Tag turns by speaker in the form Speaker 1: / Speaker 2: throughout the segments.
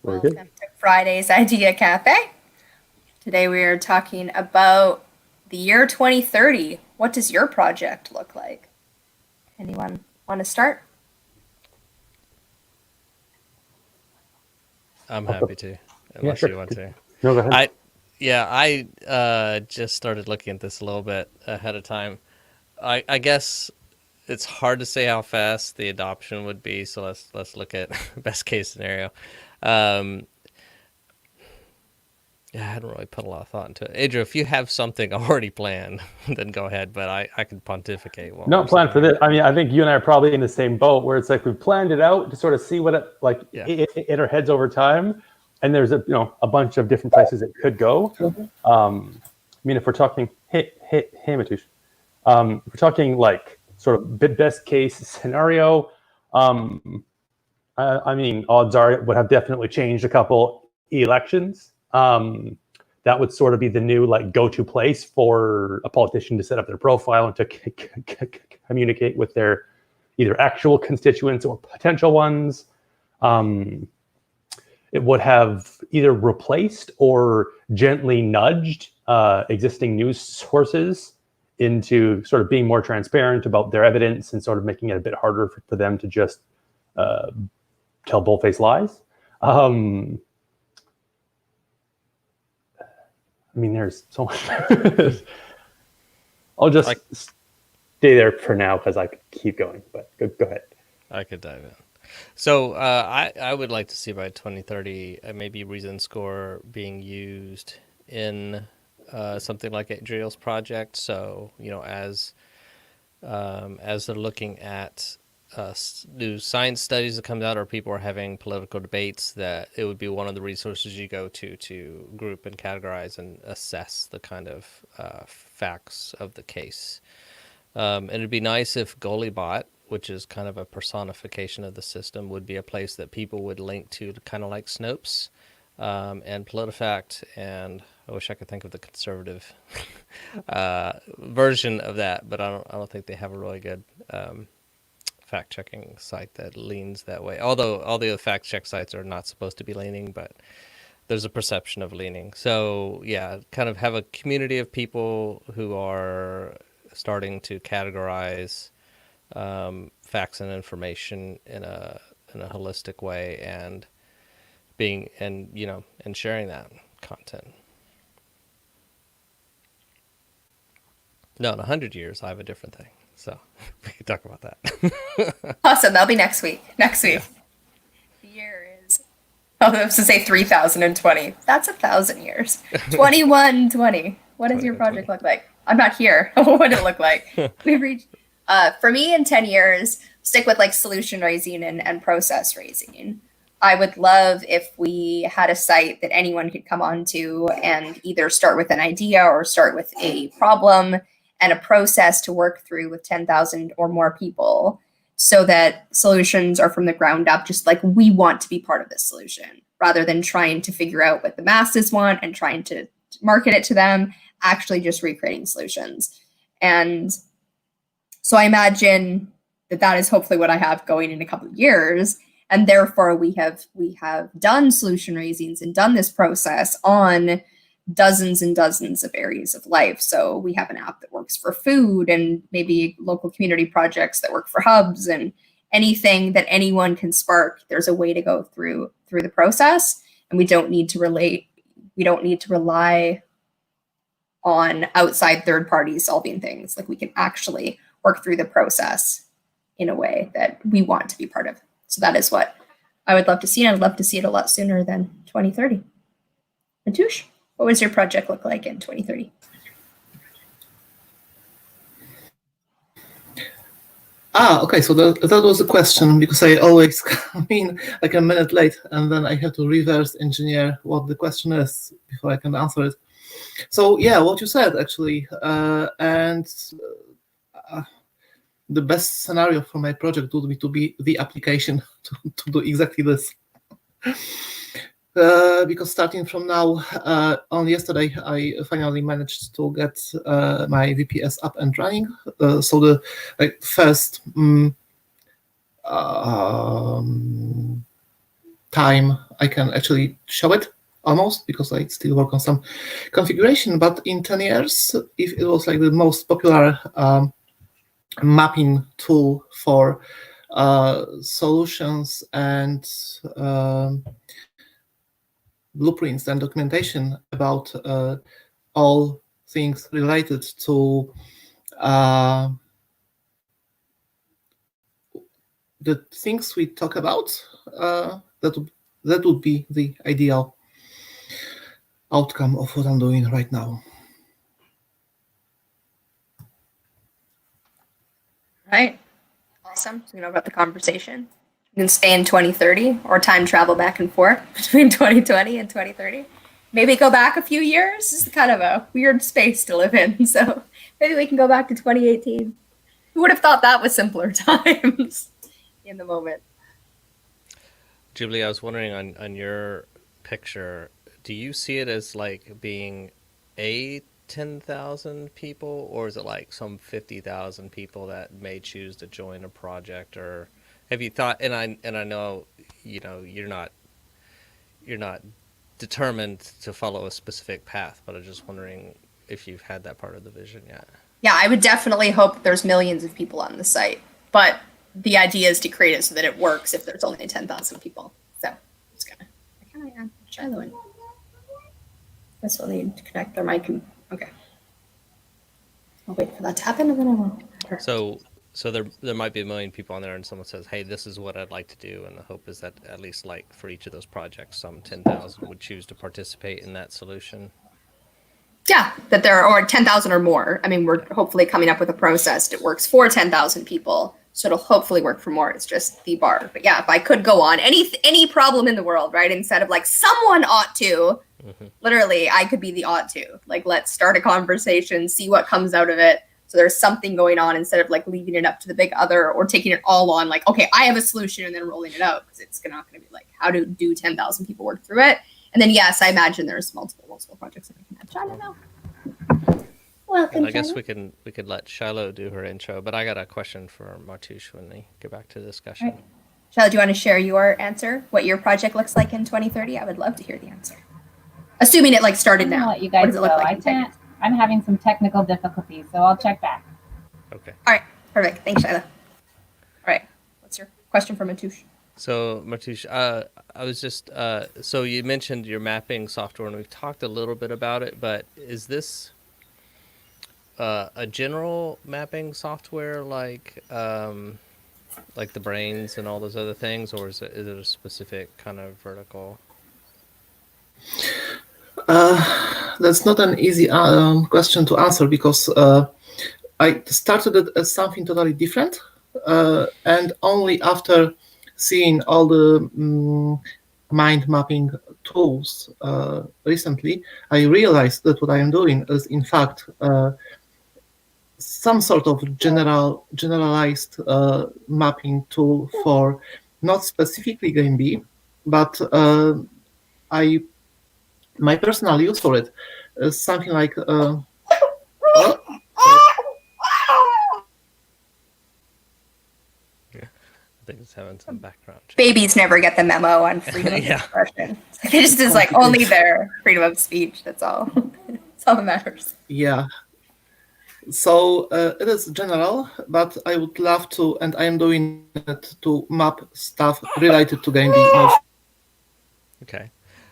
Speaker 1: Welcome
Speaker 2: Good.
Speaker 1: to Friday's Idea Cafe. Today we are talking about the year 2030. What does your project look like? Anyone want to start?
Speaker 3: I'm happy to, unless
Speaker 2: sure.
Speaker 3: you want to.
Speaker 2: No, go ahead.
Speaker 3: I just started looking at this a little bit ahead of time. I guess it's hard to say how fast the adoption would be, so let's look at best case scenario. Yeah, I hadn't really put a lot of thought into it. Adrian, if you have something already planned, then go ahead, but I can pontificate.
Speaker 2: Not planned for this. I mean, I think you and I are probably in the same boat where it's like we've planned it out to sort of see what it in our heads over time, and there's a bunch of different places it could go. I mean, if we're talking, hey, Mateus, if we're talking like sort of best case scenario, I mean, odds are it would have definitely changed a couple elections. That would sort of be the new go-to place for a politician to set up their profile and to communicate with their either actual constituents or potential ones. It would have either replaced or gently nudged existing news sources into sort of being more transparent about their evidence and sort of making it a bit harder for them to just tell bull-faced lies. I mean, there's so much. I'll just stay there for now because I could keep going, but go ahead.
Speaker 3: I could dive in. So I would like to see by 2030 maybe reason score being used in something like Adriel's project. So, as they're looking at new science studies that comes out, or people are having political debates, that it would be one of the resources you go to group and categorize and assess the kind of facts of the case. And it'd be nice if GoalieBot, which is kind of a personification of the system, would be a place that people would link to kind of like Snopes and PolitiFact, and I wish I could think of the conservative version of that, but I don't think they have a really good fact-checking site that leans that way. Although all the other fact-check sites are not supposed to be leaning, but there's a perception of leaning. So yeah, kind of have a community of people who are starting to categorize facts and information in a holistic way, and sharing that content. No, in 100 years, I have a different thing. So we can talk about that.
Speaker 1: Awesome. That'll be next week. Next week. Yeah. The year is, I was to say 3020. That's 1,000 years. 2120. What does your project look like? I'm not here. What would it look like? We've reached, for me in 10 years, stick with solution raising and process raising. I would love if we had a site that anyone could come onto and either start with an idea or start with a problem and a process to work through with 10,000 or more people, so that solutions are from the ground up, just like we want to be part of this solution, rather than trying to figure out what the masses want and trying to market it to them, actually just recreating solutions. And so I imagine that is hopefully what I have going in a couple of years. And therefore we have done solution raisings and done this process on dozens and dozens of areas of life. So we have an app that works for food, and maybe local community projects that work for hubs, and anything that anyone can spark. There's a way to go through the process, and we don't need to rely on outside third parties solving things. We can actually work through the process in a way that we want to be part of. So that is what I would love to see, and I'd love to see it a lot sooner than 2030. Mateus, what does your project look like in 2030?
Speaker 4: Okay, so that was a question, because I always come in like a minute late, and then I have to reverse engineer what the question is before I can answer it. So yeah, what you said actually, and the best scenario for my project would be to be the application to do exactly this. Because starting from now, on yesterday, I finally managed to get my VPS up and running. So the first time I can actually show it almost, because I still work on some configuration. But in 10 years, if it was like the most popular mapping tool for solutions and blueprints and documentation about all things related to the things we talk about, that would be the ideal outcome of what I'm doing right now.
Speaker 1: Right. Awesome. So you know about the conversation. You can stay in 2030 or time travel back and forth between 2020 and 2030. Maybe go back a few years. It's kind of a weird space to live in. So maybe we can go back to 2018. Who would have thought that was simpler times in the moment?
Speaker 3: Jubilee, I was wondering on your picture, do you see it as like being a 10,000 people, or is it like some 50,000 people that may choose to join a project? Or have you thought, and I know, you're not determined to follow a specific path, but I'm just wondering if you've had that part of the vision yet.
Speaker 1: Yeah, I would definitely hope there's millions of people on the site, but the idea is to create it so that it works if there's only 10,000 people. So I'm just gonna, can I add Shiloh in? This will need to connect their mic. Okay. I'll wait for that to happen and then I will add her.
Speaker 3: So there might be a million people on there, and someone says, "Hey, this is what I'd like to do," and the hope is that at least like for each of those projects, some 10,000 would choose to participate in that solution.
Speaker 1: Yeah, that there are 10,000 or more. I mean, we're hopefully coming up with a process that works for 10,000 people, so it'll hopefully work for more. It's just the bar. But yeah, if I could go on any problem in the world, right? Instead of like someone ought to, literally, I could be the ought to. Like, let's start a conversation, see what comes out of it. So there's something going on instead of like leaving it up to the big other or taking it all on like, okay, I have a solution and then rolling it out, because it's not going to be like, how do 10,000 people work through it? And then, yes, I imagine there's multiple projects that I can add. Shiloh now. Welcome,
Speaker 3: And I guess
Speaker 1: Shiloh.
Speaker 3: we could let Shiloh do her intro, but I got a question for Martys when we get back to the discussion.
Speaker 1: Right. Shiloh, do you want to share your answer? What your project looks like in 2030? I would love to hear the answer. Assuming it like started
Speaker 5: I'm gonna
Speaker 1: now.
Speaker 5: let you guys
Speaker 1: What does it look
Speaker 5: go.
Speaker 1: like
Speaker 5: I
Speaker 1: in 10
Speaker 5: can't.
Speaker 1: years?
Speaker 5: I'm having some technical difficulties, so I'll check back.
Speaker 3: Okay.
Speaker 1: All right, perfect. Thanks, Shiloh. All right, what's your question for Mateus?
Speaker 3: So, Martys, I was just, so you mentioned your mapping software, and we've talked a little bit about it, but is this a general mapping software like the brains and all those other things, or is it a specific kind of vertical?
Speaker 4: That's not an easy question to answer, because I started it as something totally different, and only after seeing all the mind mapping tools recently, I realized that what I am doing is in fact some sort of generalized mapping tool for not specifically Game B, but my personal use for it is something like
Speaker 3: I think it's having some background.
Speaker 1: Babies never get the memo on freedom of
Speaker 3: Yeah.
Speaker 1: expression. It just is like only their freedom of speech. That's all. That's all that matters.
Speaker 4: Yeah. So it is general, but I would love to, and I am doing it to map stuff related to Game B.
Speaker 3: Okay.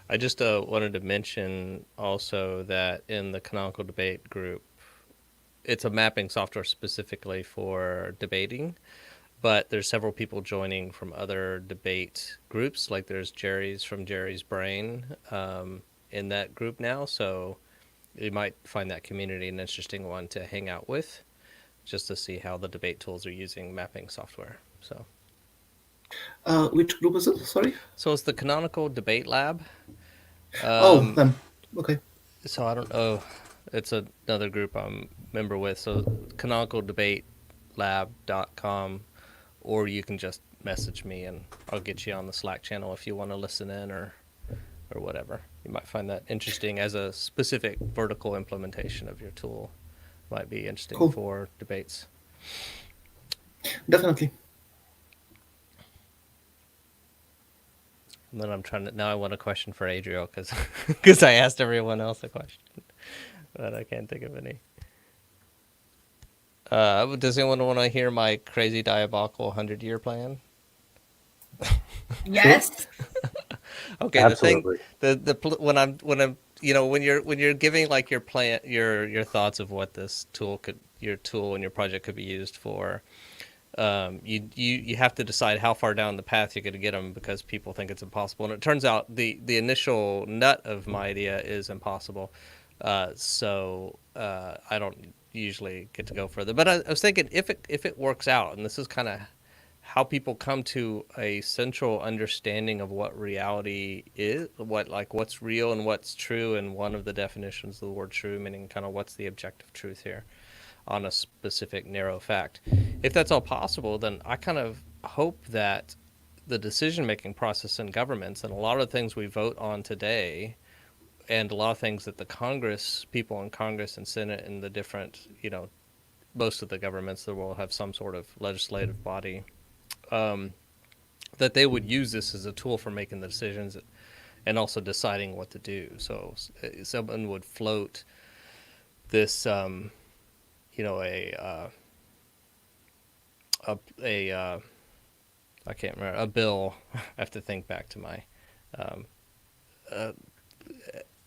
Speaker 3: I just wanted to mention also that in the Canonical Debate group, it's a mapping software specifically for debating, but there's several people joining from other debate groups. Like there's Jerry's from Jerry's Brain in that group now. So you might find that community an interesting one to hang out with, just to see how the debate tools are using mapping software. So,
Speaker 4: which group is it? Sorry.
Speaker 3: so it's the Canonical Debate Lab.
Speaker 4: Them. Okay.
Speaker 3: So I don't know. It's another group I'm member with. So canonicaldebatелab.com, or you can just message me and I'll get you on the Slack channel if you want to listen in or whatever. You might find that interesting as a specific vertical implementation of your tool. Might be interesting
Speaker 4: Cool.
Speaker 3: for debates.
Speaker 4: Definitely.
Speaker 3: And then now I want a question for Adriel because I asked everyone else a question, but I can't think of any. Does anyone want to hear my crazy diabolical 100-year plan?
Speaker 1: Yes.
Speaker 3: Okay,
Speaker 2: Absolutely.
Speaker 3: when I'm when you're giving like your plan, your thoughts of what this your tool and your project could be used for, you have to decide how far down the path you're going to get them because people think it's impossible, and it turns out the initial nut of my idea is impossible. So I don't usually get to go further. But I was thinking if it works out, and this is kind of how people come to a central understanding of what reality is, what's real and what's true, and one of the definitions of the word true, meaning kind of what's the objective truth here on a specific narrow fact. If that's all possible, then I kind of hope that the decision-making process in governments and a lot of things we vote on today and a lot of things that the people in Congress and Senate and the different, most of the governments that will have some sort of legislative body, that they would use this as a tool for making the decisions and also deciding what to do. So someone would float this, I can't remember, a bill. I have to think back to my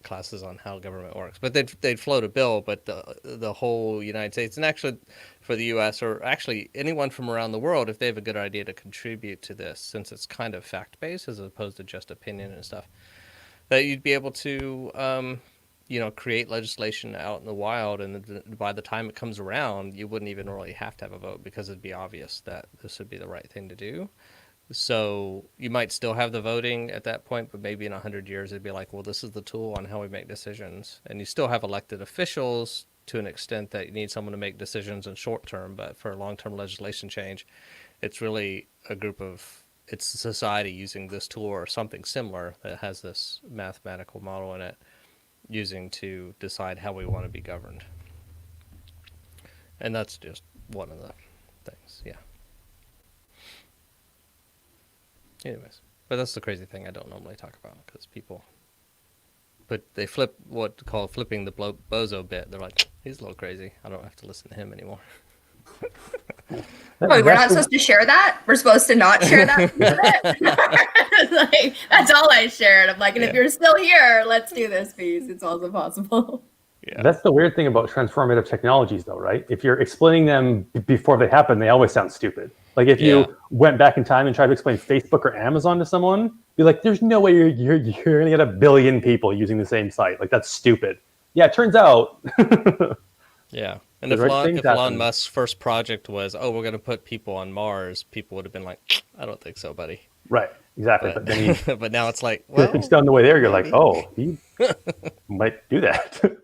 Speaker 3: classes on how government works, but they'd float a bill, but the whole United States, and actually for the U.S. or actually anyone from around the world, if they have a good idea to contribute to this, since it's kind of fact-based as opposed to just opinion and stuff, that you'd be able to create legislation out in the wild, and by the time it comes around, you wouldn't even really have to have a vote because it'd be obvious that this would be the right thing to do. So you might still have the voting at that point, but maybe in 100 years, it'd be like, well, this is the tool on how we make decisions. And you still have elected officials to an extent that you need someone to make decisions in short term, but for long-term legislation change, it's really it's society using this tool or something similar that has this mathematical model in it, using to decide how we want to be governed. And that's just one of the things, yeah. Anyways, but that's the crazy thing I don't normally talk about because they flip flipping the bozo bit. They're like, he's a little crazy. I don't have to listen to him anymore.
Speaker 1: Wait, we're not supposed to share that? We're supposed to not share that? That's all I shared. I'm like, and if you're still here, let's do this piece. It's also possible.
Speaker 2: Yeah. That's the weird thing about transformative technologies, though, right? If you're explaining them before they happen, they always sound stupid. Like if you went back in time and tried to explain Facebook or Amazon to someone, be like, there's no way you're going to get 1 billion people using the same site. Like, that's stupid. Yeah, it turns out.
Speaker 3: Yeah. And if Elon Musk's first project was, we're going to put people on Mars, people would have been like, I don't think so, buddy.
Speaker 2: Right, exactly. But then
Speaker 3: but now it's like, well,
Speaker 2: things down the way there, you're like, oh, he might do that.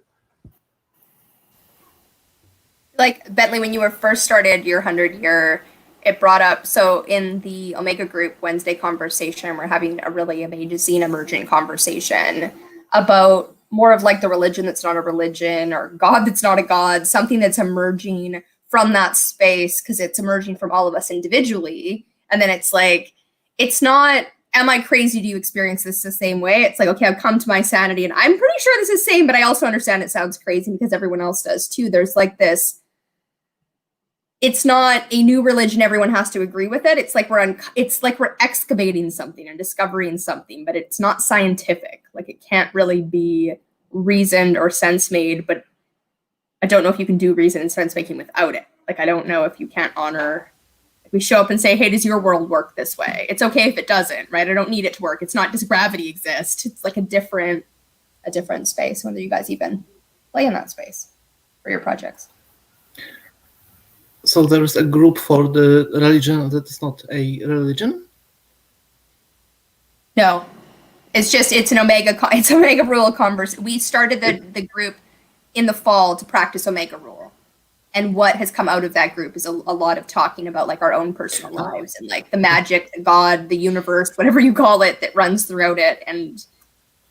Speaker 1: Like, Bentley, when you were first started your 100-year, it brought up, so in the Omega Group Wednesday conversation, we're having a really amazing emergent conversation about more of like the religion that's not a religion or God that's not a God, something that's emerging from that space because it's emerging from all of us individually. And then it's like, it's not, am I crazy? Do you experience this the same way? It's like, okay, I've come to my sanity and I'm pretty sure this is sane, but I also understand it sounds crazy because everyone else does too. There's like this, it's not a new religion. Everyone has to agree with it. It's like we're excavating something and discovering something, but it's not scientific. Like it can't really be reasoned or sense made, but I don't know if you can do reason and sense making without it. Like, I don't know if you can't honor, if we show up and say, hey, does your world work this way? It's okay if it doesn't, right? I don't need it to work. It's not, does gravity exist? It's like a different space. Whether you guys even play in that space for your projects.
Speaker 4: So there is a group for the religion that is not a religion?
Speaker 1: No, it's an Omega Rule conversation. We started the group in the fall to practice Omega Rule. And what has come out of that group is a lot of talking about like our own personal lives and like the magic, the God, the universe, whatever you call it, that runs throughout it, and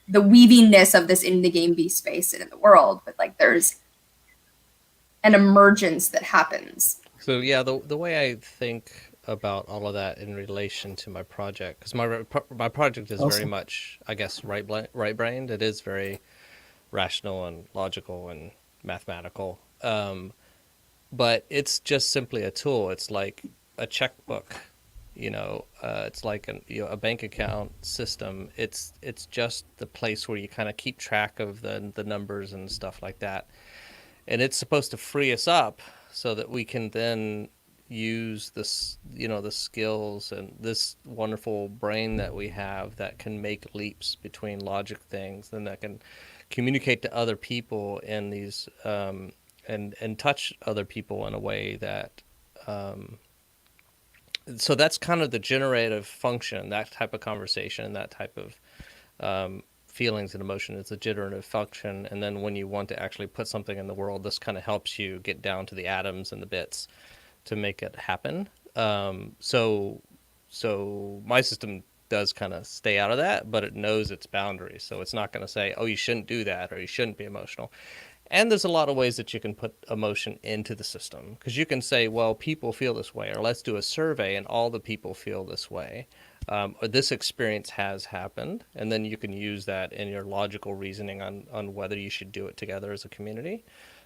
Speaker 1: the weavingness of this in the game B space and in the world. But like there's an emergence that happens.
Speaker 3: So yeah, the way I think about all of that in relation to my project, because my project is very
Speaker 4: Awesome.
Speaker 3: much, I guess, right-brained. It is very rational and logical and mathematical, but it's just simply a tool. It's like a checkbook, it's like a bank account system. It's just the place where you kind of keep track of the numbers and stuff like that, and it's supposed to free us up so that we can then use this, the skills and this wonderful brain that we have that can make leaps between logic things, and that can communicate to other people in these and touch other people in a way that so that's kind of the generative function. That type of conversation, that type of feelings and emotion is a generative function. And then when you want to actually put something in the world, this kind of helps you get down to the atoms and the bits to make it happen. So my system does kind of stay out of that, but it knows its boundaries. So it's not going to say, oh, you shouldn't do that, or you shouldn't be emotional. And there's a lot of ways that you can put emotion into the system, because you can say, well, people feel this way, or let's do a survey and all the people feel this way, or this experience has happened. And then you can use that in your logical reasoning on whether you should do it together as a community.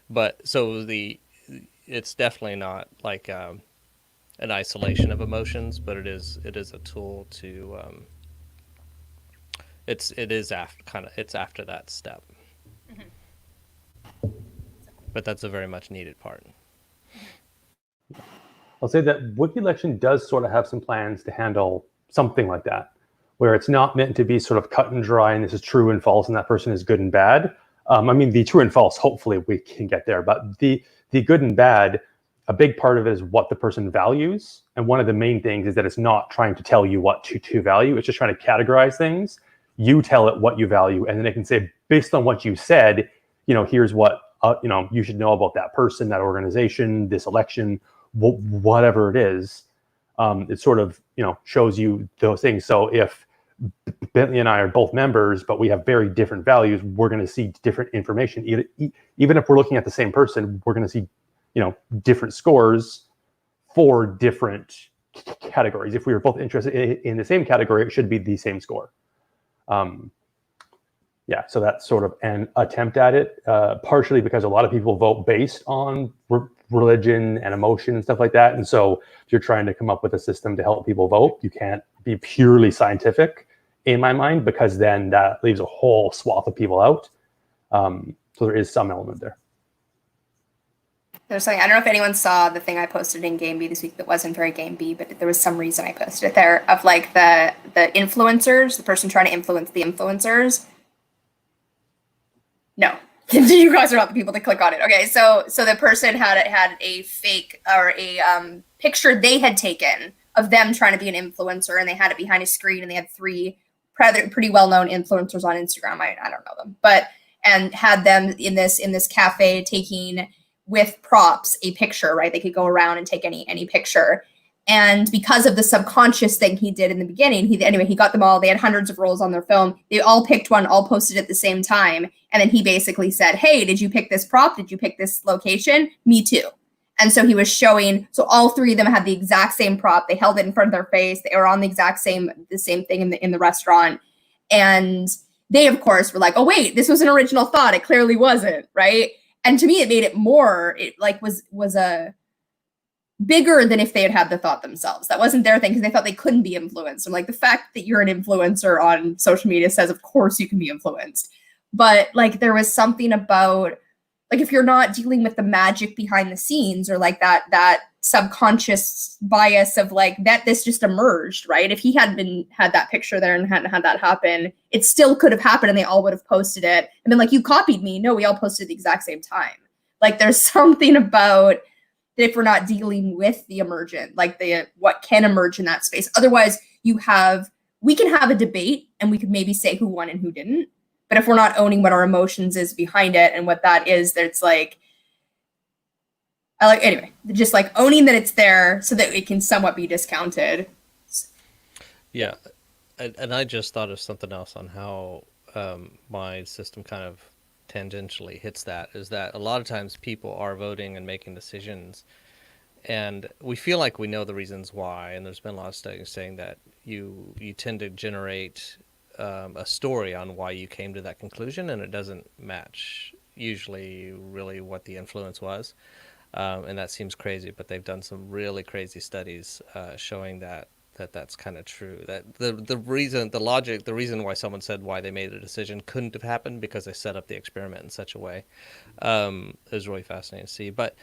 Speaker 3: But so it's definitely not like an isolation of emotions, but it is a tool to it's after that step. But that's a very much needed part.
Speaker 2: I'll say that WikiElection does sort of have some plans to handle something like that, where it's not meant to be sort of cut and dry and this is true and false and that person is good and bad. I mean, the true and false, hopefully we can get there, but the good and bad, a big part of it is what the person values. And one of the main things is that it's not trying to tell you what to value. It's just trying to categorize things. You tell it what you value, and then it can say, based on what you said, here's what you should know about that person, that organization, this election, whatever it is. It sort of shows you those things. So if Bentley and I are both members, but we have very different values, we're going to see different information. Even if we're looking at the same person, we're going to see different scores for different categories. If we were both interested in the same category, it should be the same score. Yeah, so that's sort of an attempt at it, partially because a lot of people vote based on religion and emotion and stuff like that. And so if you're trying to come up with a system to help people vote, you can't be purely scientific, in my mind, because then that leaves a whole swath of people out. So there is some element there.
Speaker 1: There's something, I don't know if anyone saw the thing I posted in Game B this week that wasn't very Game B, but there was some reason I posted it there, of like the influencers, the person trying to influence the influencers. No, you guys are not the people that click on it. Okay, so the person had a fake or a picture they had taken of them trying to be an influencer, and they had it behind a screen, and they had three pretty well-known influencers on Instagram. I don't know them, but and had them in this cafe taking with props a picture, right? They could go around and take any picture. And because of the subconscious thing he did in the beginning, he got them all. They had hundreds of rolls on their film. They all picked one, all posted at the same time. And then he basically said, hey, did you pick this prop? Did you pick this location? Me too. And so he was showing, so all three of them had the exact same prop. They held it in front of their face. They were on the same thing in the restaurant. And they, of course, were like, oh, wait, this was an original thought. It clearly wasn't, right? And to me, it made it more, it like was a bigger than if they had the thought themselves. That wasn't their thing because they thought they couldn't be influenced. And like the fact that you're an influencer on social media says, of course you can be influenced. But like there was something about, like if you're not dealing with the magic behind the scenes, or like that subconscious bias of like that this just emerged, right? If he hadn't had that picture there and hadn't had that happen, it still could have happened and they all would have posted it and been like, you copied me. No, we all posted at the exact same time. Like there's something about that if we're not dealing with the emergent, like what can emerge in that space. Otherwise we can have a debate and we could maybe say who won and who didn't. But if we're not owning what our emotions is behind it and what that is, that's like, anyway, just like owning that it's there so that it can somewhat be discounted.
Speaker 3: Yeah. And I just thought of something else on how my system kind of tangentially hits that, is that a lot of times people are voting and making decisions, and we feel like we know the reasons why, and there's been a lot of studies saying that you tend to generate a story on why you came to that conclusion, and it doesn't match usually really what the influence was. And that seems crazy, but they've done some really crazy studies showing that's kind of true. That the reason, the logic, the reason why someone said why they made a decision couldn't have happened because they set up the experiment in such a way. It was really fascinating to see. But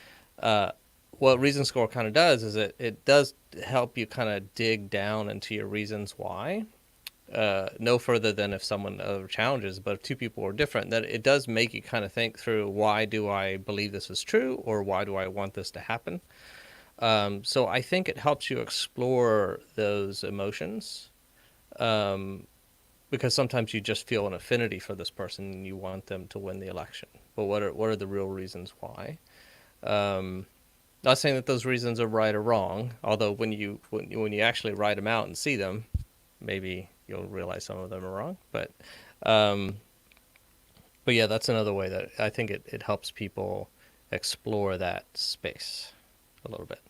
Speaker 3: what Reason Score kind of does is it does help you kind of dig down into your reasons why. No further than if someone challenges, but if two people are different, that it does make you kind of think through, why do I believe this is true, or why do I want this to happen? So I think it helps you explore those emotions, because sometimes you just feel an affinity for this person and you want them to win the election. But what are the real reasons why? Not saying that those reasons are right or wrong, although when you actually write them out and see them, maybe you'll realize some of them are wrong. But yeah, that's another way that I think it helps people explore that space a little bit.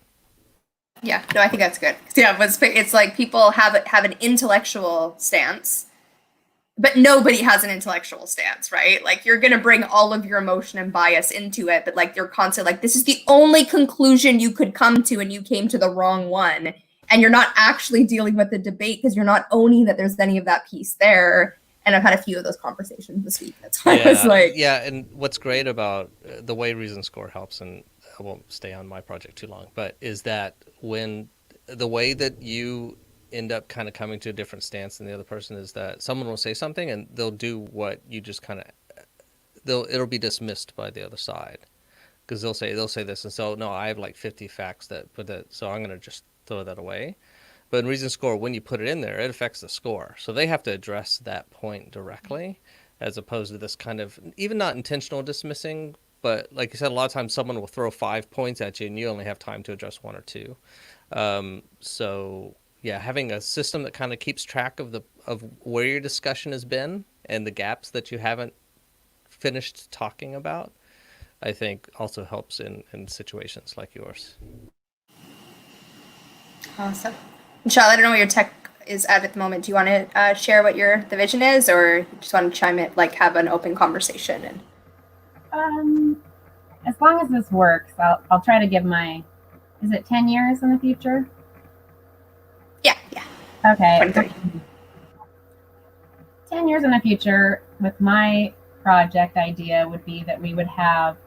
Speaker 1: Yeah, no, I think that's good. Yeah, but it's like people have an intellectual stance, but nobody has an intellectual stance, right? Like, you're gonna bring all of your emotion and bias into it, but like, you're constantly like, this is the only conclusion you could come to, and you came to the wrong one. And you're not actually dealing with the debate because you're not owning that there's any of that piece there. And I've had a few of those conversations this week. That's why I was like,
Speaker 3: yeah. And what's great about the way Reason Score helps, and I won't stay on my project too long, but is that when the way that you end up kind of coming to a different stance than the other person is that someone will say something and they'll do what you just kind of, it'll be dismissed by the other side, because they'll say this, and so no, I have like 50 facts so I'm going to just throw that away. But in Reason Score, when you put it in there, it affects the score. So they have to address that point directly, as opposed to this kind of, even not intentional dismissing, but like you said, a lot of times someone will throw 5 points at you and you only have time to address 1 or 2. So yeah, having a system that kind of keeps track of where your discussion has been and the gaps that you haven't finished talking about, I think also helps in situations like yours.
Speaker 1: awesome. Michelle, I don't know what your tech is at the moment. Do you want to share what the vision is, or just want to chime in, like have an open conversation? And
Speaker 5: As long as this works, I'll try to give is it 10 years in the future?
Speaker 1: Yeah.
Speaker 5: Okay.
Speaker 1: 2030.
Speaker 5: 10 years in the future, with my project idea, would be that we would have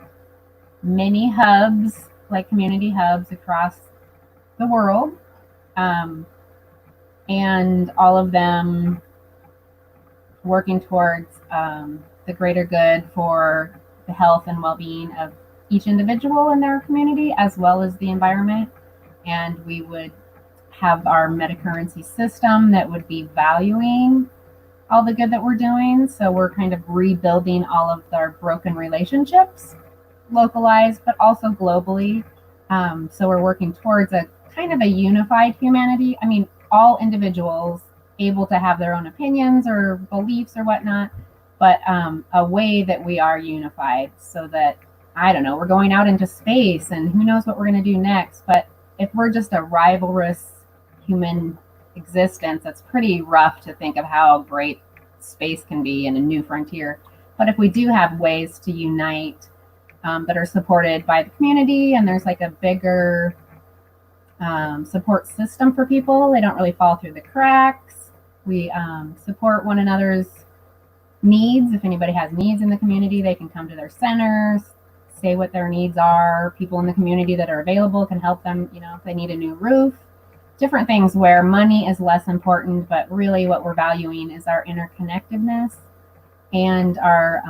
Speaker 5: many hubs, like community hubs across the world, and all of them working towards the greater good for the health and well-being of each individual in their community, as well as the environment. And we would have our metacurrency system that would be valuing all the good that we're doing. So we're kind of rebuilding all of our broken relationships, localized, but also globally. So we're working towards a kind of a unified humanity. I mean, all individuals able to have their own opinions or beliefs or whatnot, but a way that we are unified, so that, I don't know, we're going out into space and who knows what we're going to do next. But if we're just a rivalrous human existence, that's pretty rough to think of how great space can be in a new frontier. But if we do have ways to unite that are supported by the community, and there's like a bigger support system for people, they don't really fall through the cracks. We support one another's needs. If anybody has needs in the community, they can come to their centers, say what their needs are. People in the community that are available can help them, if they need a new roof, different things where money is less important, but really what we're valuing is our interconnectedness and our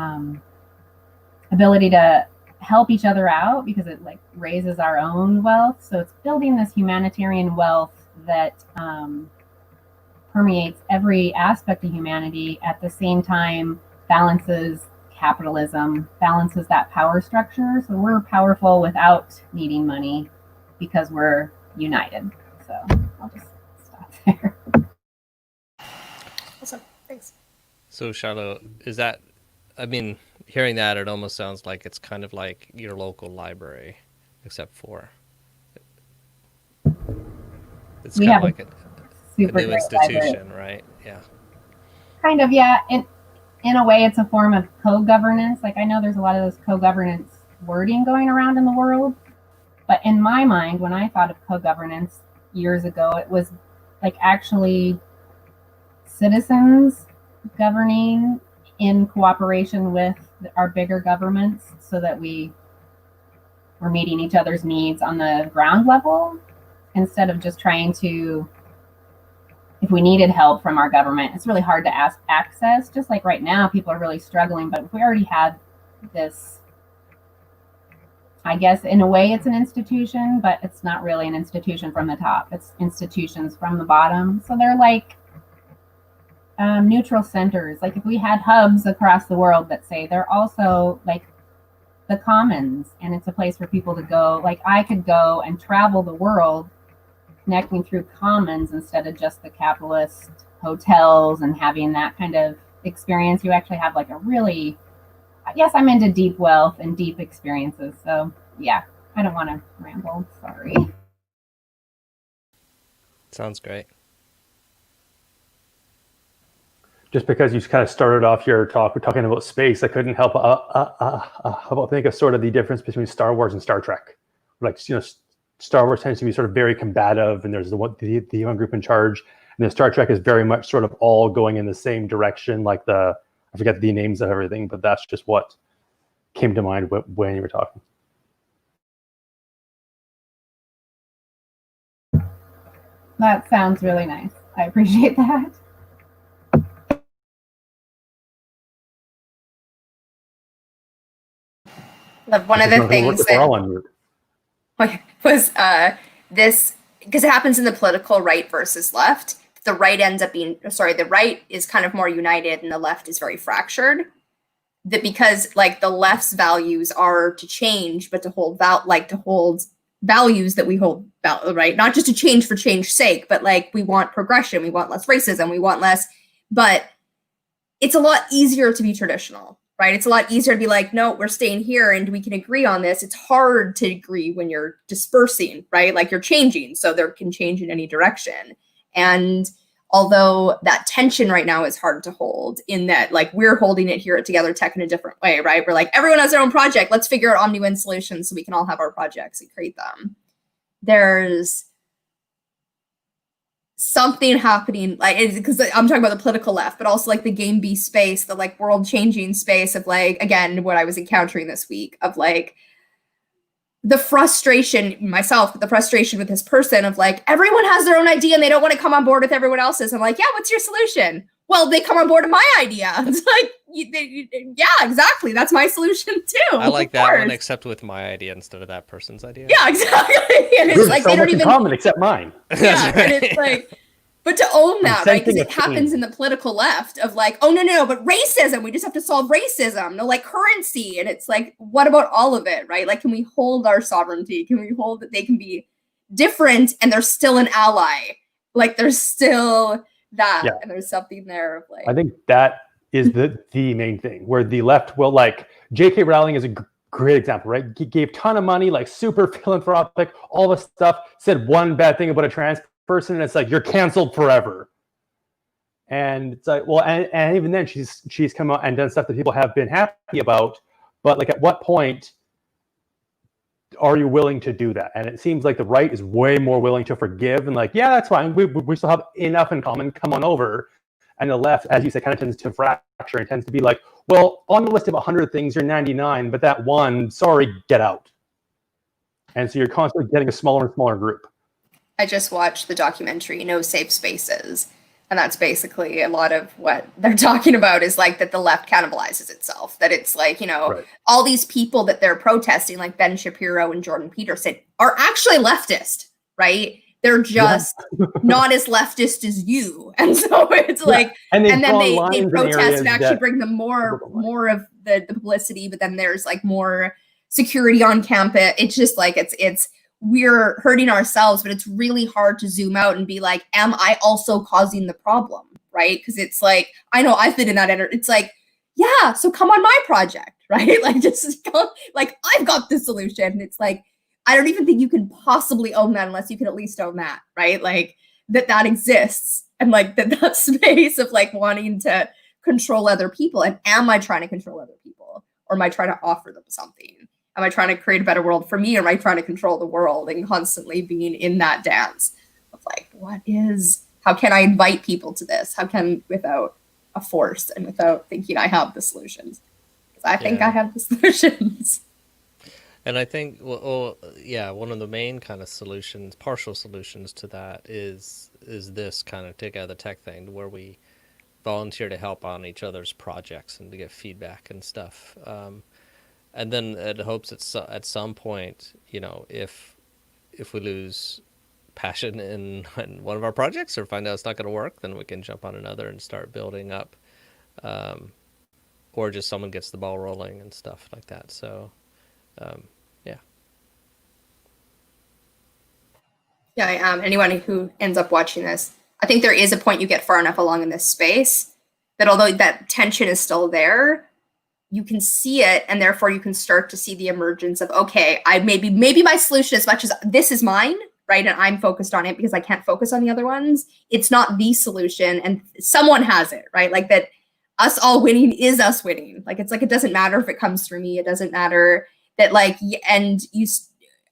Speaker 5: ability to help each other out, because it like raises our own wealth. So it's building this humanitarian wealth that permeates every aspect of humanity, at the same time balances capitalism, balances that power structure. So we're powerful without needing money because we're united. So I'll just stop there.
Speaker 1: Awesome. Thanks.
Speaker 3: So Charlotte, is that, I mean, hearing that, it almost sounds like it's kind of like your local library, except for It's
Speaker 5: We
Speaker 3: kind
Speaker 5: have
Speaker 3: of
Speaker 5: a
Speaker 3: like a
Speaker 5: super
Speaker 3: new
Speaker 5: great library.
Speaker 3: institution, right? Yeah.
Speaker 5: Kind of, yeah. In a way, it's a form of co-governance. Like I know there's a lot of those co-governance wording going around in the world, but in my mind, when I thought of co-governance years ago, it was like actually citizens governing in cooperation with our bigger governments so that we're meeting each other's needs on the ground level instead of just trying to, if we needed help from our government, it's really hard to access. Just like right now, people are really struggling, but if we already had this, I guess in a way it's an institution, but it's not really an institution from the top. It's institutions from the bottom. So they're like neutral centers. Like if we had hubs across the world that say they're also like the commons, and it's a place for people to go. Like I could go and travel the world connecting through commons instead of just the capitalist hotels and having that kind of experience. You actually have like a really, I guess I'm into deep wealth and deep experiences. So yeah, I don't want to ramble. Sorry.
Speaker 3: Sounds great.
Speaker 2: Just because you kind of started off your talk, we're talking about space, I couldn't help but think of sort of the difference between Star Wars and Star Trek. Like, you know, Star Wars tends to be sort of very combative, and there's the one group in charge, and then Star Trek is very much sort of all going in the same direction. Like I forget the names of everything, but that's just what came to mind when you were talking.
Speaker 5: That sounds really nice. I appreciate that.
Speaker 1: One of the things that was this, because it happens in the political right versus left. The right ends up being, sorry, the right is kind of more united and the left is very fractured. That because like the left's values are to change, but to hold values that we hold, right? Not just to change for change's sake, but like we want progression, we want less racism, we want less, but it's a lot easier to be traditional, right? It's a lot easier to be like, no, we're staying here and we can agree on this. It's hard to agree when you're dispersing, right? Like you're changing, so there can change in any direction. And although that tension right now is hard to hold in that, like we're holding it here at TogetherTec in a different way, right? We're like, everyone has their own project. Let's figure out omni-win solutions so we can all have our projects and create them. There's something happening, like, because I'm talking about the political left, but also like the game B space, the like world changing space of like, again, what I was encountering this week of like the frustration myself, the frustration with this person of like, everyone has their own idea and they don't want to come on board with everyone else's. I'm like, yeah, what's your solution? Well, they come on board with my idea. It's like, yeah, exactly. That's my solution too.
Speaker 3: I like that one, except with my idea instead of that person's idea.
Speaker 1: Yeah, exactly. And it's like, they don't even
Speaker 2: common except mine.
Speaker 1: Yeah, right. And it's like, but to own that, right? Because it happens in the political left of like, oh, no, but racism, we just have to solve racism. No, like currency. And it's like, what about all of it, right? Like, can we hold our sovereignty? Can we hold that they can be different and they're still an ally? Like, there's still that, and there's something there of like.
Speaker 2: I think that is the main thing, where the left will, like, J.K. Rowling is a great example, right? He gave a ton of money, like super philanthropic, all this stuff, said one bad thing about a trans person, and it's like, you're canceled forever. And it's like, well, and even then she's come out and done stuff that people have been happy about, but like, at what point are you willing to do that? And it seems like the right is way more willing to forgive and like, yeah, that's fine, we still have enough in common, come on over. And the left, as you said, kind of tends to fracture and tends to be like, well, on the list of 100 things, you're 99, but that one, sorry, get out. And so you're constantly getting a smaller and smaller group.
Speaker 1: I just watched the documentary No Safe Spaces, and that's basically a lot of what they're talking about is like that the left cannibalizes itself, that it's like, you know, right. All these people that they're protesting, like Ben Shapiro and Jordan Peterson, are actually leftist, right? They're just not as leftist as you. And so it's like, and then they protest and actually bring them more of the publicity, but then there's like more security on campus. It's just like, we're hurting ourselves, but it's really hard to zoom out and be like, am I also causing the problem? Right? Because it's like, I know I fit in that energy. It's like, yeah, so come on my project, right? Like, just come, like, I've got the solution. And it's like, I don't even think you can possibly own that unless you can at least own that, right? Like that exists, and like that space of like wanting to control other people. And am I trying to control other people, or am I trying to offer them something? Am I trying to create a better world for me, or am I trying to control the world, and constantly being in that dance of like, how can I invite people to this? How can, without a force and without thinking I have the solutions? Because I think I have the solutions.
Speaker 3: And I think, one of the main kind of solutions, partial solutions to that is this kind of TogetherTec thing, where we volunteer to help on each other's projects and to get feedback and stuff. And then it hopes at some point, if we lose passion in one of our projects or find out it's not going to work, then we can jump on another and start building up, or just someone gets the ball rolling and stuff like that. So.
Speaker 1: Yeah, I am. Anyone who ends up watching this, I think there is a point you get far enough along in this space that although that tension is still there, you can see it, and therefore you can start to see the emergence of, okay, maybe my solution, as much as this is mine, right, and I'm focused on it because I can't focus on the other ones, it's not the solution, and someone has it, right? Like that us all winning is us winning. Like it's like, it doesn't matter if it comes through me, it doesn't matter that like, and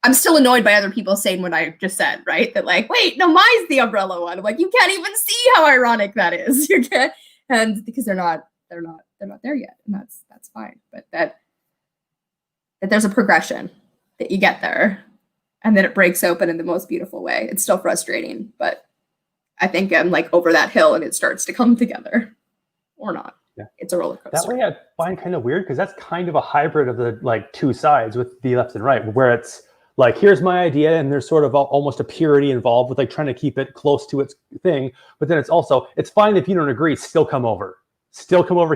Speaker 1: I'm still annoyed by other people saying what I just said, right? That like, wait, no, mine's the umbrella one. I'm like, you can't even see how ironic that is. You can't, and because they're not there yet, and that's fine. But that there's a progression that you get there, and then it breaks open in the most beautiful way. It's still frustrating, but I think I'm like over that hill, and it starts to come together, or not. Yeah. It's a roller coaster.
Speaker 2: That way I find kind of weird, because that's kind of a hybrid of the like two sides with the left and right, where it's like, here's my idea, and there's sort of almost a purity involved with like trying to keep it close to its thing. But then it's fine if you don't agree, still come over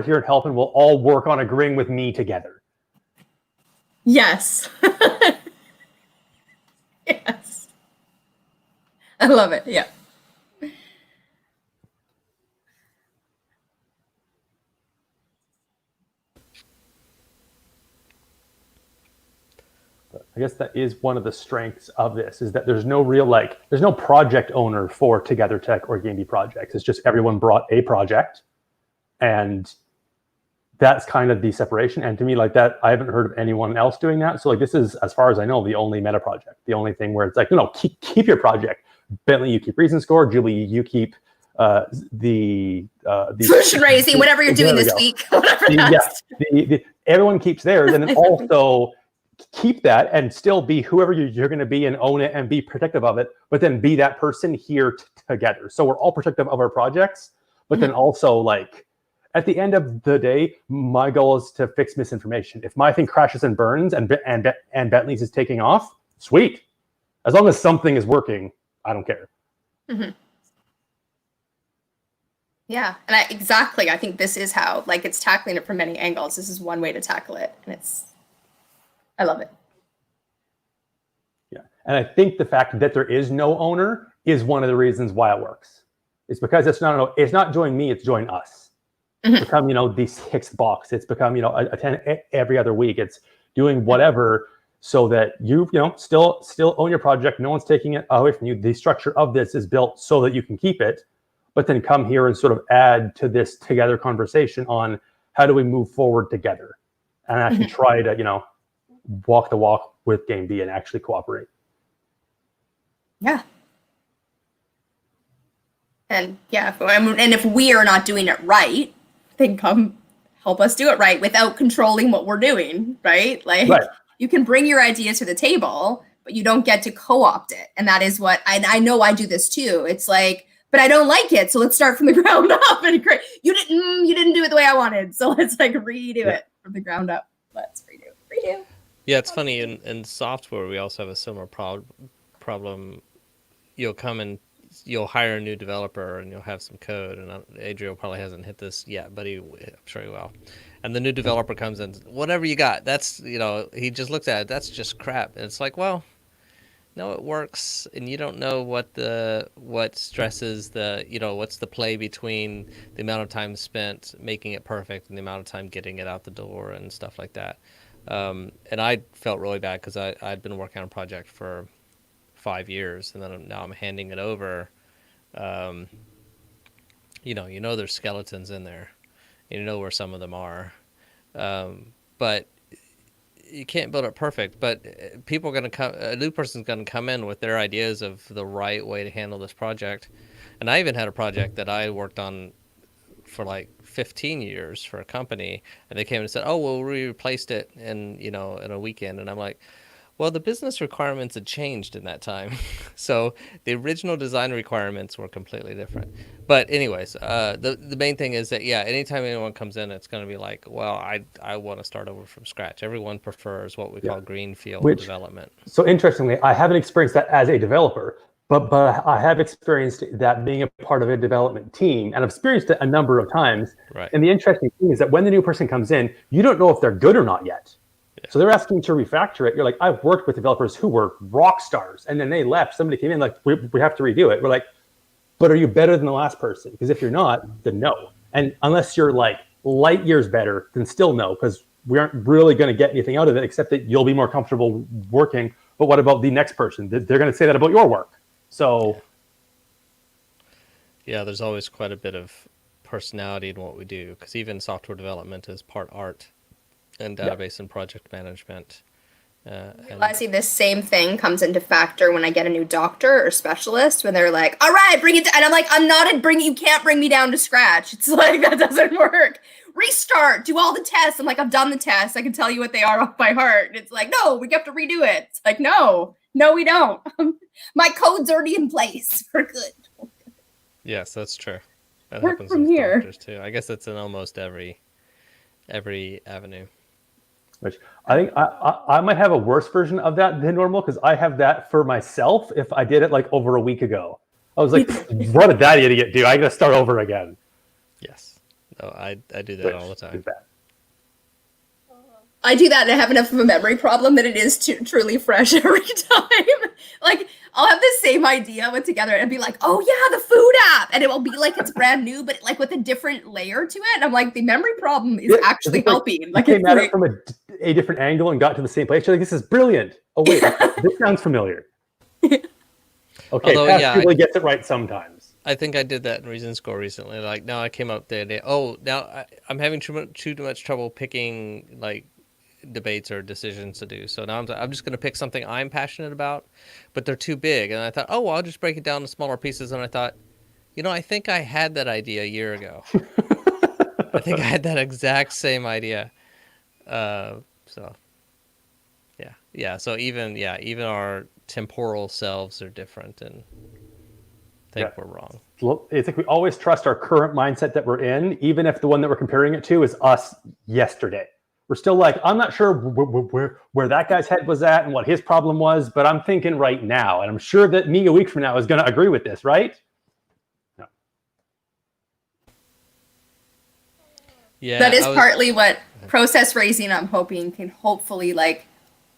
Speaker 2: here and help, and we'll all work on agreeing with me together.
Speaker 1: Yes. Yes. I love it. Yeah.
Speaker 2: I guess that is one of the strengths of this, is that there's no real there's no project owner for TogetherTec or Game projects. It's just everyone brought a project, and that's kind of the separation. And to me, like that, I haven't heard of anyone else doing that. So like this is, as far as I know, the only MetaProject, the only thing where it's like, keep your project. Bentley, you keep Reason Score. Julie, you keep the
Speaker 1: tuition raising, whatever you're doing this week.
Speaker 2: Everyone keeps theirs, and then also keep that and still be whoever you're going to be and own it and be protective of it, but then be that person here together. So we're all protective of our projects, but then also like at the end of the day, my goal is to fix misinformation. If my thing crashes and burns and Bentley's is taking off, sweet. As long as something is working, I don't care.
Speaker 1: Mm-hmm. Yeah, and I think this is how, like, it's tackling it from many angles. This is one way to tackle it, and I love it.
Speaker 2: Yeah, and I think the fact that there is no owner is one of the reasons why it works. It's because it's not join me, it's join us. Mm-hmm. It's become, the 6th box. It's become, a 10 every other week. It's doing whatever so that you still own your project. No one's taking it away from you. The structure of this is built so that you can keep it, but then come here and sort of add to this together conversation on how do we move forward together, and actually try to, walk the walk with Game B and actually cooperate.
Speaker 1: Yeah. And if we are not doing it right, then come help us do it right without controlling what we're doing, right? Like, right. You can bring your ideas to the table, but you don't get to co-opt it. And that is what I know. I do this too. It's like, but I don't like it, so let's start from the ground up. And you didn't do it the way I wanted, so let's like redo it from the ground up. Let's redo.
Speaker 3: Yeah, it's funny. In software, we also have a similar problem. You'll come and you'll hire a new developer, and you'll have some code. And Adriel probably hasn't hit this yet, but I'm sure he will. And the new developer comes in, whatever you got, that's, he just looks at it, that's just crap. And it's like, well, no, it works, and you don't know what stresses what's the play between the amount of time spent making it perfect and the amount of time getting it out the door and stuff like that. And I felt really bad because I'd been working on a project for 5 years, and then now I'm handing it over. You know there's skeletons in there. You know where some of them are. But you can't build it perfect. But people are going to come. A new person's going to come in with their ideas of the right way to handle this project. And I even had a project that I worked on for like 15 years for a company, and they came and said, "Oh, well, we replaced it in in a weekend." And I'm like, well, the business requirements had changed in that time. So the original design requirements were completely different. But anyways, the main thing is that, yeah, anytime anyone comes in, it's going to be like, well, I want to start over from scratch. Everyone prefers what we call greenfield development.
Speaker 2: So interestingly, I haven't experienced that as a developer, but I have experienced that being a part of a development team, and I've experienced it a number of times.
Speaker 3: Right.
Speaker 2: And the interesting thing is that when the new person comes in, you don't know if they're good or not yet. So they're asking to refactor it. You're like, I've worked with developers who were rock stars, and then they left. Somebody came in like, we have to redo it. We're like, but are you better than the last person? Because if you're not, then no. And unless you're like light years better, then still no, because we aren't really going to get anything out of it except that you'll be more comfortable working. But what about the next person? They're going to say that about your work. So
Speaker 3: yeah, there's always quite a bit of personality in what we do, because even software development is part art and database and project management.
Speaker 1: Realizing this same thing comes into factor when I get a new doctor or specialist, when they're like, all right, bring it down. And I'm like, you can't bring me down to scratch. It's like, that doesn't work. Restart, do all the tests. I'm like, I've done the tests. I can tell you what they are off by heart. And it's like, no, we have to redo it. It's like, no, we don't. My code's already in place. We're good.
Speaker 3: Yes, that's true. That
Speaker 1: Work
Speaker 3: happens
Speaker 1: from
Speaker 3: with
Speaker 1: here.
Speaker 3: doctors too. I guess it's in almost every avenue.
Speaker 2: which I think I might have a worse version of that than normal, because I have that for myself if I did it like over a week ago. I was like, what did that idiot do? I got to start over again.
Speaker 3: Yes. No, I do that all the time.
Speaker 1: I do that, and I have enough of a memory problem that it is truly fresh every time. Like, I'll have the same idea with Together and be like, oh yeah, the food app. And it will be like it's brand new, but like with a different layer to it. And I'm like, the memory problem is actually helping. Like,
Speaker 2: came at it from a different angle and got to the same place. You're like, this is brilliant. Oh wait, this sounds familiar. Okay,
Speaker 3: Although,
Speaker 2: Pat really gets it right sometimes.
Speaker 3: I think I did that in Reason Score recently. Like, now I came up the other day. Oh, now I'm having too much trouble picking like debates or decisions to do. So now I'm just going to pick something I'm passionate about, but they're too big. And I thought, oh, well, I'll just break it down to smaller pieces. And I thought, I think I had that idea a year ago. I think I had that exact same idea. So even our temporal selves are different and think we're wrong.
Speaker 2: It's like we always trust our current mindset that we're in, even if the one that we're comparing it to is us yesterday. We're still like, I'm not sure where that guy's head was at and what his problem was, but I'm thinking right now, and I'm sure that me a week from now is going to agree with this, right? No.
Speaker 3: Yeah,
Speaker 1: that is partly what process raising, I'm hoping, can hopefully like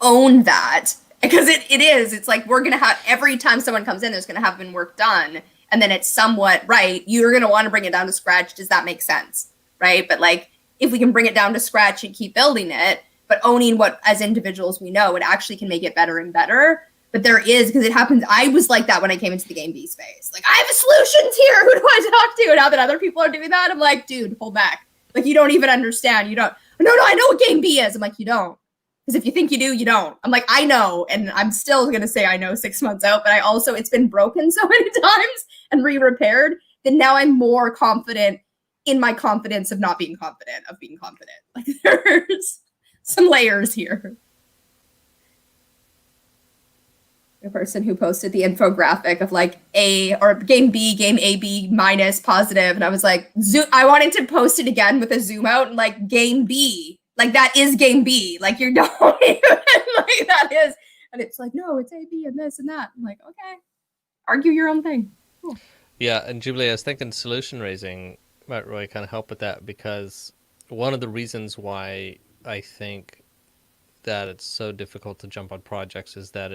Speaker 1: own that, because it is. It's like we're going to have, every time someone comes in, there's going to have been work done, and then it's somewhat right. You're going to want to bring it down to scratch. Does that make sense? Right? But like, if we can bring it down to scratch and keep building it, but owning what as individuals we know, it actually can make it better and better. But there is, because it happens, I was like that when I came into the game B space. Like, I have solutions here. Who do I talk to? And now that other people are doing that, I'm like, dude, hold back. Like, you don't even understand. You don't. No, I know what game B is. I'm like, you don't. Because if you think you do, you don't. I'm like, I know. And I'm still going to say I know 6 months out. But I also, it's been broken so many times and re-repaired that now I'm more confident in my confidence of not being confident, of being confident. Like, there's some layers here. The person who posted the infographic of like A or game B, game AB minus positive. And I was like, I wanted to post it again with a zoom out and like game B. Like, that is game B. Like, you're not even like that is. And it's like, no, it's AB and this and that. I'm like, okay, argue your own thing. Cool.
Speaker 3: Yeah, and Jubilee, I was thinking solution raising might really kind of help with that, because one of the reasons why I think that it's so difficult to jump on projects is that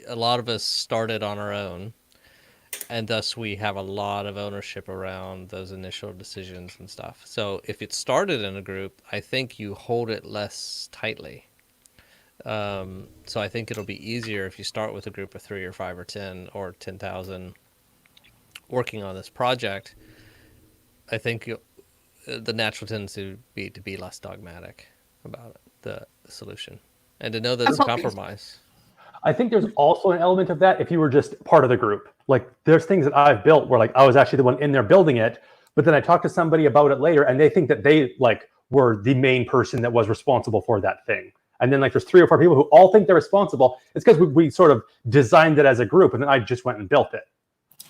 Speaker 3: a lot of us started on our own, and thus we have a lot of ownership around those initial decisions and stuff. So if it started in a group, I think you hold it less tightly. So I think it'll be easier if you start with a group of 3 or 5 or 10 or 10,000 working on this project. I think the natural tendency would be to be less dogmatic about the solution and to know that it's a compromise.
Speaker 2: I think there's also an element of that if you were just part of the group. Like there's things that I've built where like I was actually the one in there building it, but then I talked to somebody about it later and they think that they like were the main person that was responsible for that thing. And then like there's 3 or 4 people who all think they're responsible. It's because we sort of designed it as a group and then I just went and built it.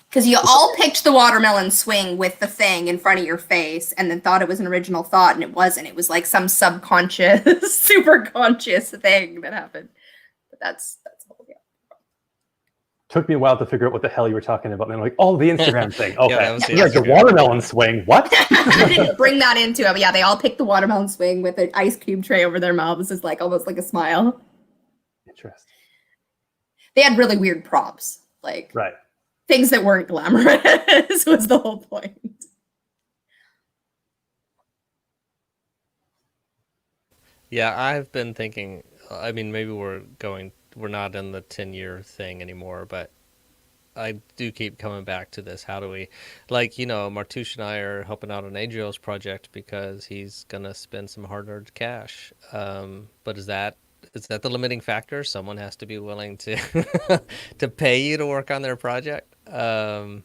Speaker 1: Because you all picked the watermelon swing with the thing in front of your face and then thought it was an original thought and it wasn't. It was like some subconscious, super conscious thing that happened. But that's all. Yeah.
Speaker 2: Took me a while to figure out what the hell you were talking about. And I'm like, oh, the Instagram thing. Okay.
Speaker 3: Yeah,
Speaker 2: the watermelon swing. What?
Speaker 1: I didn't bring that into it. But yeah, they all picked the watermelon swing with an ice cube tray over their mouths. Is like almost like a smile.
Speaker 2: Interesting.
Speaker 1: They had really weird props. Like
Speaker 2: right.
Speaker 1: Things that weren't glamorous was the whole point.
Speaker 3: Yeah, I've been thinking, I mean, maybe we're not in the 10-year thing anymore, but I do keep coming back to this. How do we, like, Martys and I are helping out on Adriel's project because he's going to spend some hard-earned cash. But is that the limiting factor? Someone has to be willing to to pay you to work on their project. And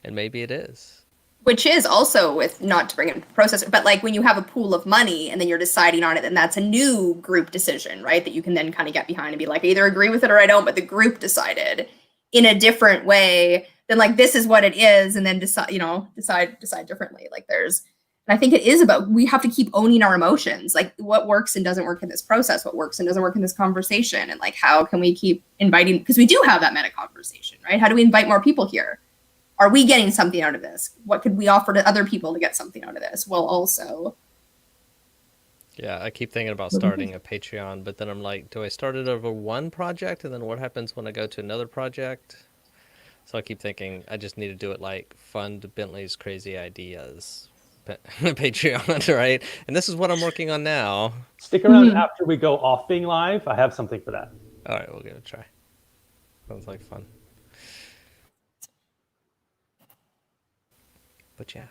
Speaker 3: maybe it is.
Speaker 1: Which is also with, not to bring it into process, but like when you have a pool of money and then you're deciding on it, then that's a new group decision, right? That you can then kind of get behind and be like, I either agree with it or I don't, but the group decided in a different way than like, this is what it is. And then decide differently. Like and I think it is about, we have to keep owning our emotions. Like what works and doesn't work in this process, what works and doesn't work in this conversation. And like, how can we keep inviting, because we do have that meta conversation, right? How do we invite more people here? Are we getting something out of this? What could we offer to other people to get something out of this? Well, also.
Speaker 3: Yeah, I keep thinking about starting a Patreon, but then I'm like, do I start it over one project? And then what happens when I go to another project? So I keep thinking I just need to do it like Fund Bentley's Crazy Ideas Patreon, right? And this is what I'm working on now.
Speaker 2: Stick around after we go off being live. I have something for that.
Speaker 3: All right, we'll give it a try. Sounds like fun. But yeah.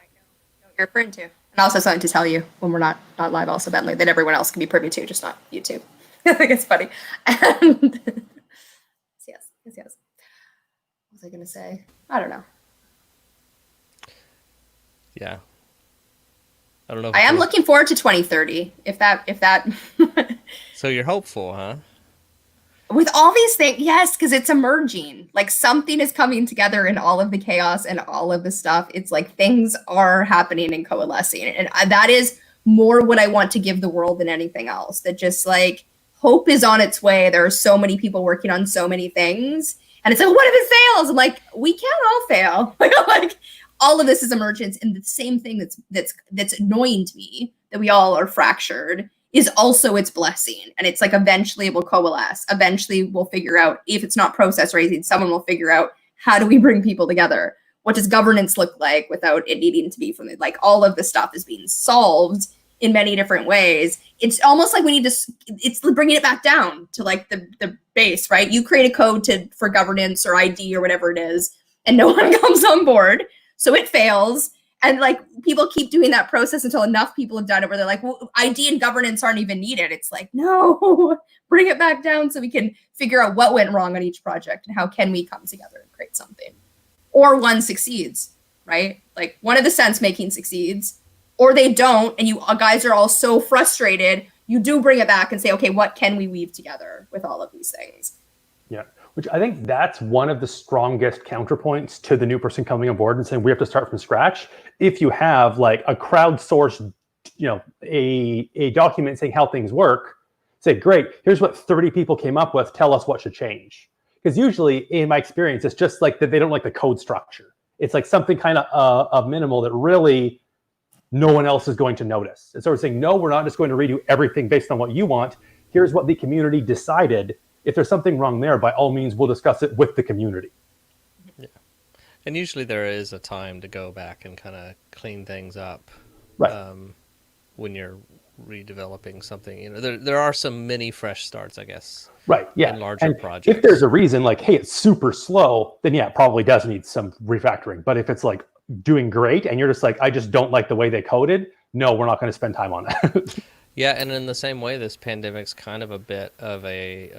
Speaker 1: You're prone to. And also something to tell you when we're not live also, Bentley, that everyone else can be privy to, just not YouTube. I think it's funny. And yes. What was I going to say? I don't know.
Speaker 3: Yeah. I don't know.
Speaker 1: I am looking forward to 2030. If that.
Speaker 3: So you're hopeful, huh?
Speaker 1: With all these things, yes, because it's emerging. Like something is coming together in all of the chaos and all of the stuff. It's like things are happening and coalescing. And that is more what I want to give the world than anything else. That just like hope is on its way. There are so many people working on so many things. And it's like, what if it fails? I'm like, we can't all fail. Like all of this is emergence. And the same thing that's annoying to me, that we all are fractured, is also its blessing. And it's like eventually it will coalesce. Eventually we'll figure out, if it's not process raising, someone will figure out, how do we bring people together? What does governance look like without it needing to be from it? Like all of this stuff is being solved in many different ways. It's almost like we need to, it's bringing it back down to like the base, right? You create a code for governance or ID or whatever it is, and no one comes on board. So it fails. And like people keep doing that process until enough people have done it where they're like, well, ID and governance aren't even needed. It's like, no, bring it back down so we can figure out what went wrong on each project and how can we come together and create something. Or one succeeds, right? Like one of the sense making succeeds, or they don't. And you guys are all so frustrated. You do bring it back and say, okay, what can we weave together with all of these things?
Speaker 2: Yeah. Which I think that's one of the strongest counterpoints to the new person coming on board and saying we have to start from scratch. If you have like a crowdsourced, a document saying how things work, say, great, here's what 30 people came up with, tell us what should change. Because usually in my experience, it's just like that they don't like the code structure. It's like something kind of minimal that really no one else is going to notice. And so we're saying, no, we're not just going to redo everything based on what you want. Here's what the community decided. If there's something wrong there, by all means, we'll discuss it with the community.
Speaker 3: Yeah. And usually there is a time to go back and kind of clean things up.
Speaker 2: Right.
Speaker 3: When you're redeveloping something, you know, there are some mini fresh starts, I guess.
Speaker 2: Right. Yeah.
Speaker 3: In larger
Speaker 2: and
Speaker 3: projects.
Speaker 2: If there's a reason, like, hey, it's super slow, then yeah, it probably does need some refactoring. But if it's like doing great and you're just like, I just don't like the way they coded, no, we're not going to spend time on that.
Speaker 3: Yeah, and in the same way, this pandemic's kind of a bit of a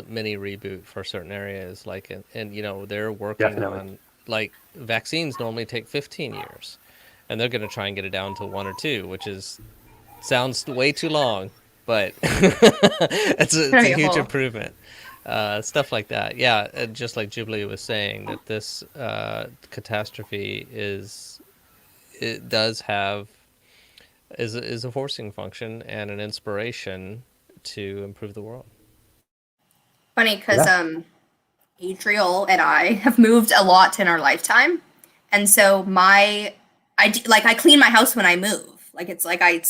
Speaker 3: mini reboot for certain areas. Like, and you know, they're working
Speaker 2: Definitely.
Speaker 3: on, like, vaccines normally take 15 years, and they're going to try and get it down to 1 or 2, which sounds way too long, but it's a huge improvement. Stuff like that. Yeah, and just like Jubilee was saying, that this catastrophe is a forcing function and an inspiration to improve the world.
Speaker 1: Funny, because Adriel and I have moved a lot in our lifetime, and so I clean my house when I move. Like, it's like I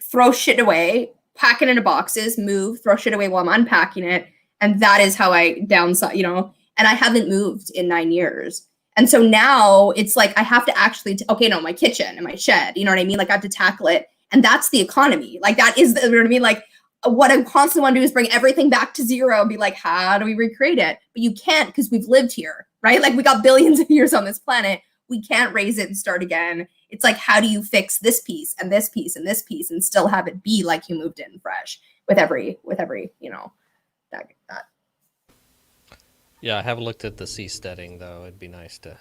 Speaker 1: throw shit away, pack it into boxes, move, throw shit away while I'm unpacking it, and that is how I downsize. You know, and I haven't moved in 9 years. And so now it's like I have to actually, my kitchen and my shed, you know what I mean? Like, I have to tackle it. And that's the economy. Like, that is, you know what I mean? Like, what I constantly want to do is bring everything back to zero and be like, how do we recreate it? But you can't, because we've lived here, right? Like, we got billions of years on this planet. We can't raise it and start again. It's like, how do you fix this piece and this piece and this piece and still have it be like you moved in fresh with every, you know, that.
Speaker 3: Yeah, I haven't looked at the seasteading, though. It'd be nice to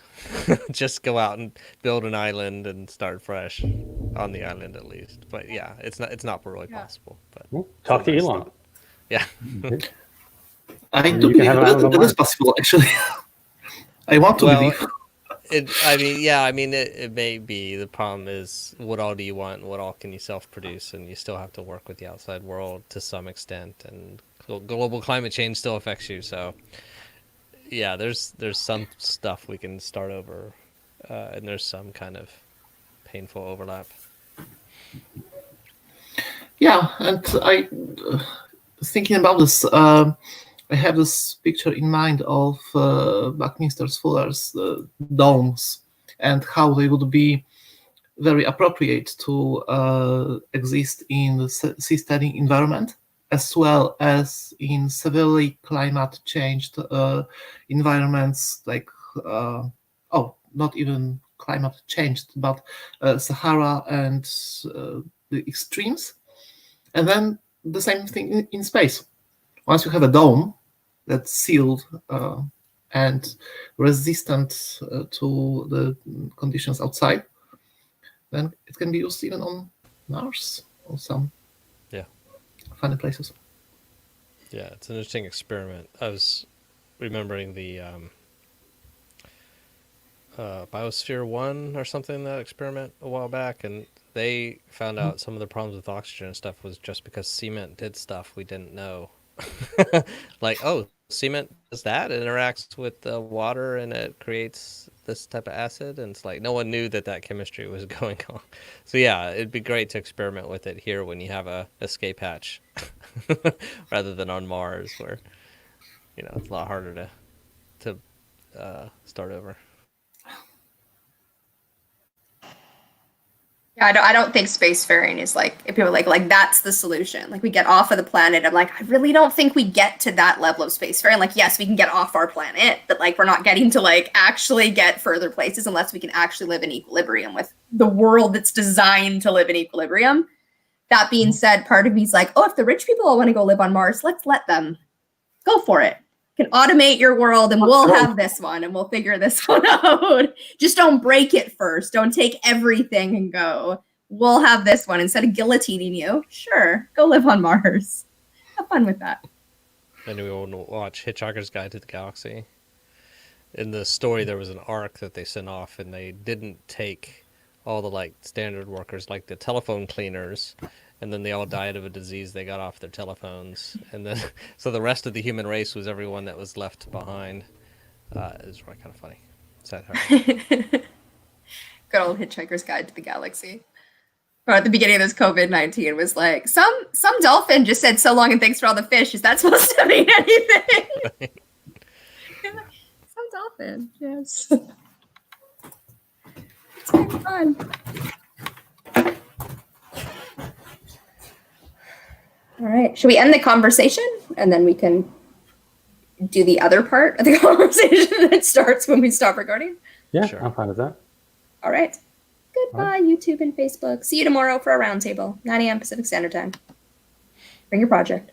Speaker 3: just go out and build an island and start fresh on the island, at least. But yeah, it's not really possible. But
Speaker 2: talk to Elon.
Speaker 3: Yeah.
Speaker 4: I do believe that is possible, actually. I want to believe.
Speaker 3: It may be. The problem is, what all do you want and what all can you self-produce? And you still have to work with the outside world to some extent. And global climate change still affects you, so... Yeah, there's some stuff we can start over, and there's some kind of painful overlap.
Speaker 4: Yeah, and I thinking about this, I have this picture in mind of Buckminster Fuller's domes and how they would be very appropriate to exist in the seasteading environment, as well as in severely climate changed environments like, not even climate changed, but Sahara and the extremes. And then the same thing in space. Once you have a dome that's sealed and resistant to the conditions outside, then it can be used even on Mars or some funny places.
Speaker 3: Yeah, it's an interesting experiment. I was remembering the Biosphere 1 or something, that experiment a while back, and they found out some of the problems with oxygen and stuff was just because cement did stuff we didn't know. Like, cement does that? It interacts with the water and it creates this type of acid, and it's like no one knew that chemistry was going on. So yeah, it'd be great to experiment with it here when you have a escape hatch rather than on Mars, where it's a lot harder to start over.
Speaker 1: Yeah, I don't think spacefaring is like, if people are like that's the solution. Like, we get off of the planet. I'm like, I really don't think we get to that level of spacefaring. Like, yes, we can get off our planet, but like, we're not getting to like actually get further places unless we can actually live in equilibrium with the world that's designed to live in equilibrium. That being said, part of me is like, if the rich people all want to go live on Mars, let's let them go for it. Can automate your world and we'll have this one and we'll figure this one out. Just don't break it first. Don't take everything and go. We'll have this one instead of guillotining you. Sure, go live on Mars. Have fun with that.
Speaker 3: And we will watch Hitchhiker's Guide to the Galaxy. In the story, there was an ark that they sent off, and they didn't take all the standard workers, like the telephone cleaners, and then they all died of a disease. They got off their telephones, and then so the rest of the human race was everyone that was left behind. It was really kind of funny. Sad.
Speaker 1: Good old Hitchhiker's Guide to the Galaxy. Or at the beginning of this COVID-19 was like, some dolphin just said so long and thanks for all the fish. Is that supposed to mean anything? Some happens often. Yes. It's kind of fun. All right. Should we end the conversation and then we can do the other part of the conversation that starts when we stop recording?
Speaker 2: Yeah,
Speaker 3: Sure.
Speaker 2: I'm fine with that.
Speaker 1: All right. Goodbye, YouTube and Facebook. See you tomorrow for a roundtable, 9 a.m. Pacific Standard Time. Bring your project.